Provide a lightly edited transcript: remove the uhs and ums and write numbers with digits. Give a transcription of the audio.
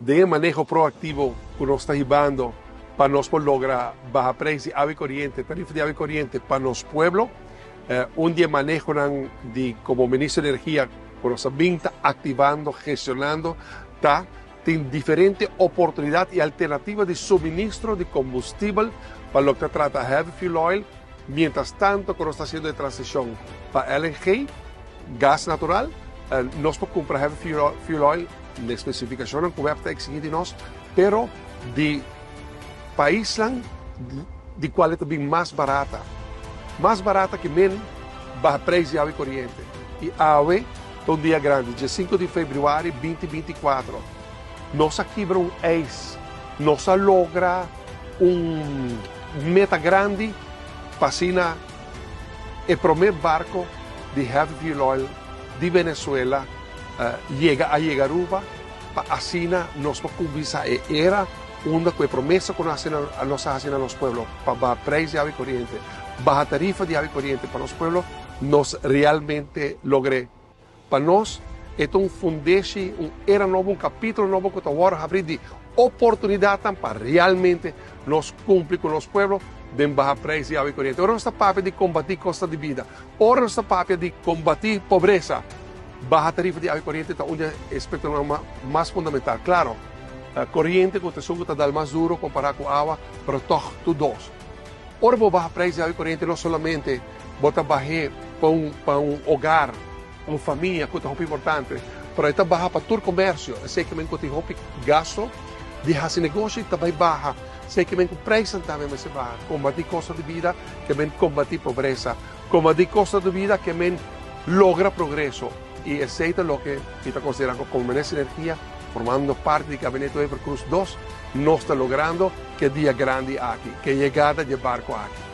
de manejo proactivo que nos está llevando para nos lograr bajar precio de agua y corriente, tarifa de agua y corriente para los pueblos. Un día manejo como ministro de Energía, con los vinta activando, gestionando, tiene diferentes oportunidades y alternativas de suministro de combustible para lo que trata heavy fuel oil. Mientras tanto, cuando está haciendo de transición para LNG, gas natural, nos podemos comprar heavy fuel oil, la especificación que está exigida de nosotros, pero de país de cual es más barata que men baja preço de agua y corriente. Y agua, un día grande, dia 5 de fevereiro 2024, nós quebra ex, nós logra meta grande para el primer barco de heavy fuel oil de Venezuela llega a Uva, así nos convisa era una promesa que nos hacen a los pueblos para bajar precio de agua y corriente, baja tarifa de agua y corriente para los pueblos, nos realmente logré. Para nós, é fundeixe, era novo, capítulo novo que agora abrir de oportunidade para realmente nos cumprir com os pueblos de baixar preço de água e corriente. Agora não está papel de combater custo de vida, agora não está papel de combater pobreza. Baixa tarifa de água e corriente é um aspecto mais fundamental. Claro, a corriente, que está dando mais duro comparado com a água, mas tudo dois. Agora vou baixar preço de água e corriente não somente botar barrer para hogar, uma família, que é muito importante, para está barra para todo o comércio. Sei que me encontro gasto de fazer negócio também barra. Sei que me preço também me se barra. Combater custo de vida, que me combater pobreza. Combater custo de vida, que me logra progresso. E aceita o que está considerando como Ministro de Energia, formando parte do gabinete de Evercruz 2, nós está logrando que dia grande aqui, que chegada de barco aqui.